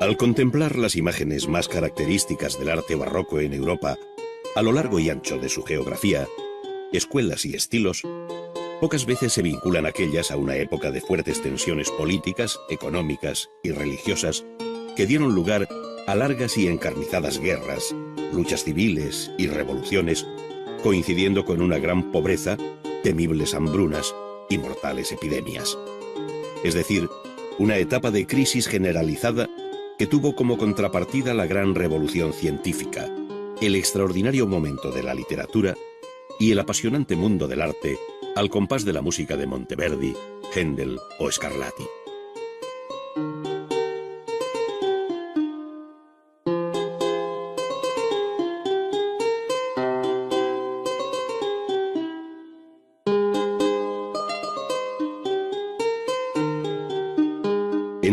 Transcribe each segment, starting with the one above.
Al contemplar las imágenes más características del arte barroco en Europa, a lo largo y ancho de su geografía, escuelas y estilos, pocas veces se vinculan aquellas a una época de fuertes tensiones políticas, económicas y religiosas que dieron lugar a largas y encarnizadas guerras, luchas civiles y revoluciones, coincidiendo con una gran pobreza, temibles hambrunas y mortales epidemias. Es decir, una etapa de crisis generalizada que tuvo como contrapartida la gran revolución científica, el extraordinario momento de la literatura y el apasionante mundo del arte al compás de la música de Monteverdi, Händel o Scarlatti.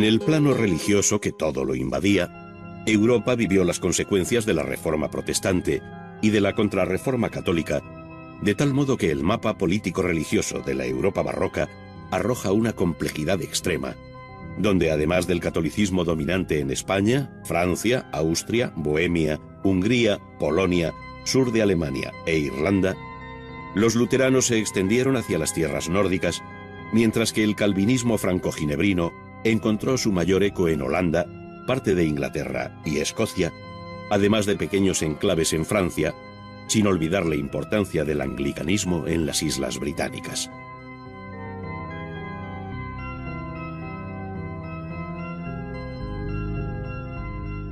En el plano religioso que todo lo invadía, Europa vivió las consecuencias de la Reforma protestante y de la Contrarreforma católica, de tal modo que el mapa político-religioso de la Europa barroca arroja una complejidad extrema, donde además del catolicismo dominante en España, Francia, Austria, Bohemia, Hungría, Polonia, sur de Alemania e Irlanda, los luteranos se extendieron hacia las tierras nórdicas, mientras que el calvinismo franco-ginebrino encontró su mayor eco en Holanda, parte de Inglaterra y Escocia, además de pequeños enclaves en Francia, sin olvidar la importancia del anglicanismo en las Islas Británicas.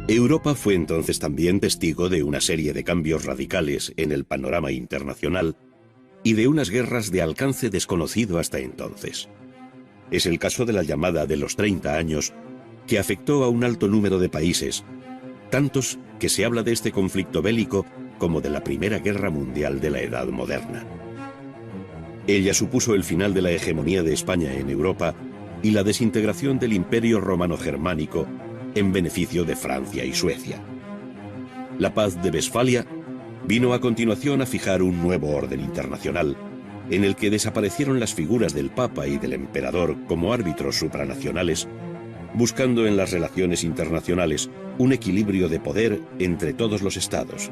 Europa fue entonces también testigo de una serie de cambios radicales en el panorama internacional y de unas guerras de alcance desconocido hasta entonces. Es el caso de la llamada de los 30 años, que afectó a un alto número de países, tantos que se habla de este conflicto bélico como de la Primera Guerra Mundial de la Edad Moderna. Ella supuso el final de la hegemonía de España en Europa y la desintegración del Imperio Romano-Germánico en beneficio de Francia y Suecia. La Paz de Westfalia vino a continuación a fijar un nuevo orden internacional, en el que desaparecieron las figuras del Papa y del Emperador como árbitros supranacionales, buscando en las relaciones internacionales un equilibrio de poder entre todos los estados,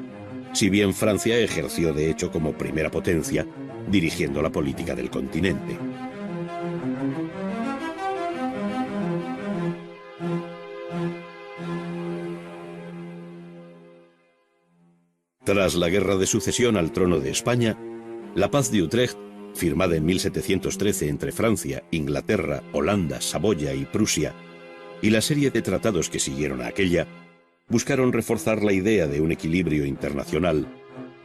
si bien Francia ejerció de hecho como primera potencia, dirigiendo la política del continente. Tras la Guerra de Sucesión al trono de España, la Paz de Utrecht, firmada en 1713 entre Francia, Inglaterra, Holanda, Saboya y Prusia, y la serie de tratados que siguieron a aquella, buscaron reforzar la idea de un equilibrio internacional,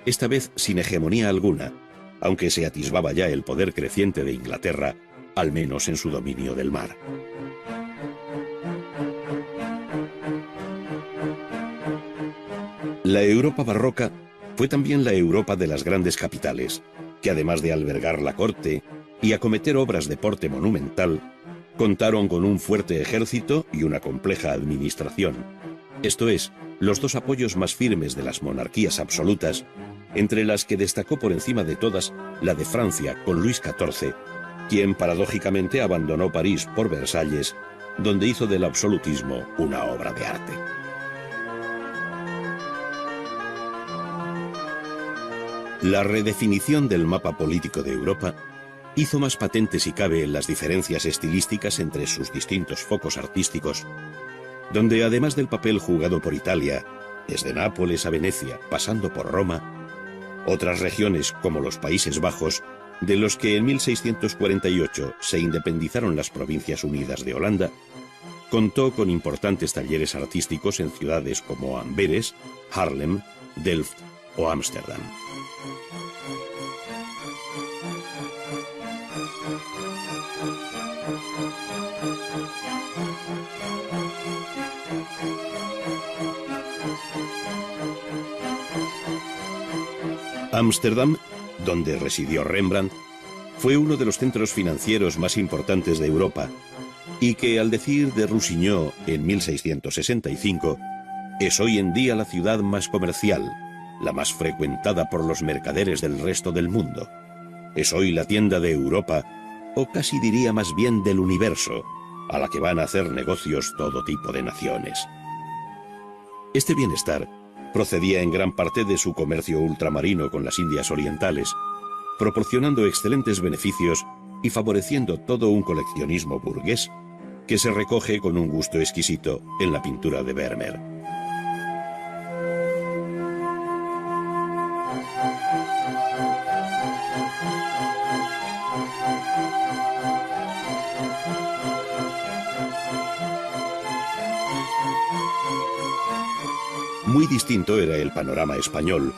esta vez sin hegemonía alguna, aunque se atisbaba ya el poder creciente de Inglaterra, al menos en su dominio del mar. La Europa barroca fue también la Europa de las grandes capitales, que además de albergar la corte y acometer obras de porte monumental, contaron con un fuerte ejército y una compleja administración. Esto es, los dos apoyos más firmes de las monarquías absolutas, entre las que destacó por encima de todas la de Francia con Luis XIV, quien paradójicamente abandonó París por Versalles, donde hizo del absolutismo una obra de arte. La redefinición del mapa político de Europa hizo más patentes si cabe las diferencias estilísticas entre sus distintos focos artísticos, donde además del papel jugado por Italia, desde Nápoles a Venecia, pasando por Roma, otras regiones como los Países Bajos, de los que en 1648 se independizaron las Provincias Unidas de Holanda, contó con importantes talleres artísticos en ciudades como Amberes, Haarlem, Delft o Ámsterdam. Ámsterdam, donde residió Rembrandt, fue uno de los centros financieros más importantes de Europa y que, al decir de Roussignol en 1665, es hoy en día la ciudad más comercial, la más frecuentada por los mercaderes del resto del mundo. Es hoy la tienda de Europa, o casi diría más bien del universo, a la que van a hacer negocios todo tipo de naciones. Este bienestar procedía en gran parte de su comercio ultramarino con las Indias Orientales, proporcionando excelentes beneficios y favoreciendo todo un coleccionismo burgués que se recoge con un gusto exquisito en la pintura de Vermeer. Muy distinto era el panorama español,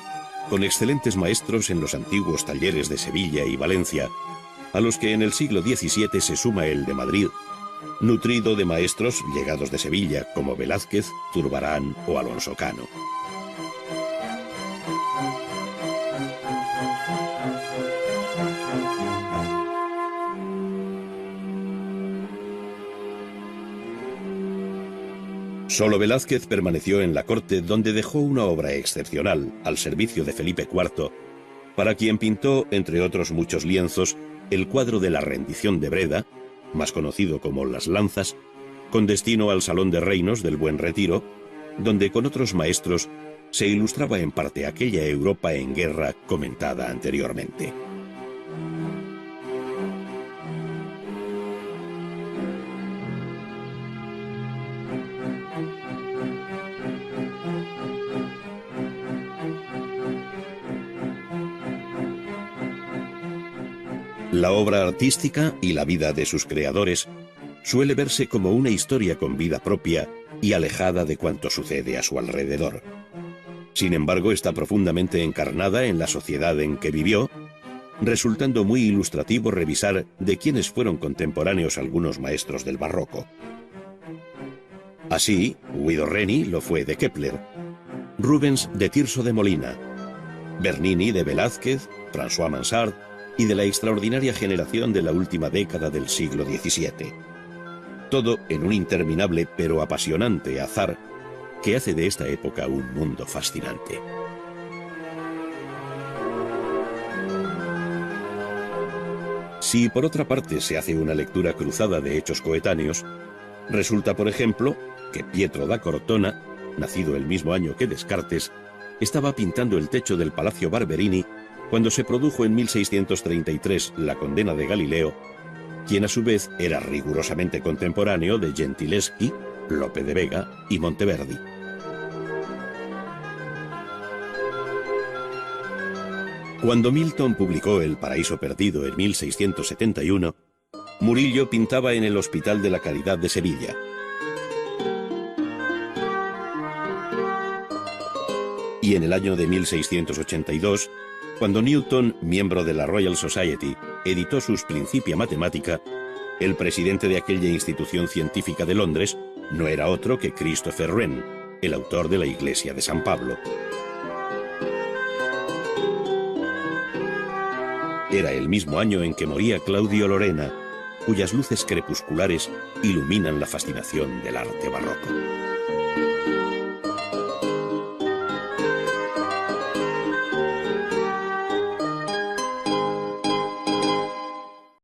con excelentes maestros en los antiguos talleres de Sevilla y Valencia, a los que en el siglo XVII se suma el de Madrid, nutrido de maestros llegados de Sevilla como Velázquez, Zurbarán o Alonso Cano. Solo Velázquez permaneció en la corte, donde dejó una obra excepcional al servicio de Felipe IV, para quien pintó, entre otros muchos lienzos, el cuadro de la rendición de Breda, más conocido como Las Lanzas, con destino al Salón de Reinos del Buen Retiro, donde con otros maestros se ilustraba en parte aquella Europa en guerra comentada anteriormente. La obra artística y la vida de sus creadores suele verse como una historia con vida propia y alejada de cuanto sucede a su alrededor. Sin embargo, está profundamente encarnada en la sociedad en que vivió, resultando muy ilustrativo revisar de quiénes fueron contemporáneos algunos maestros del barroco. Así, Guido Reni lo fue de Kepler, Rubens de Tirso de Molina, Bernini de Velázquez, François Mansart y de la extraordinaria generación de la última década del siglo XVII. Todo en un interminable pero apasionante azar que hace de esta época un mundo fascinante. Si por otra parte se hace una lectura cruzada de hechos coetáneos, resulta, por ejemplo, que Pietro da Cortona, nacido el mismo año que Descartes, estaba pintando el techo del Palacio Barberini cuando se produjo en 1633 la condena de Galileo, quien a su vez era rigurosamente contemporáneo de Gentileschi, Lope de Vega y Monteverdi. Cuando Milton publicó El Paraíso Perdido en 1671, Murillo pintaba en el Hospital de la Caridad de Sevilla. Y en el año de 1682, cuando Newton, miembro de la Royal Society, editó sus Principia Mathematica, el presidente de aquella institución científica de Londres no era otro que Christopher Wren, el autor de la Iglesia de San Pablo. Era el mismo año en que moría Claudio Lorena, cuyas luces crepusculares iluminan la fascinación del arte barroco.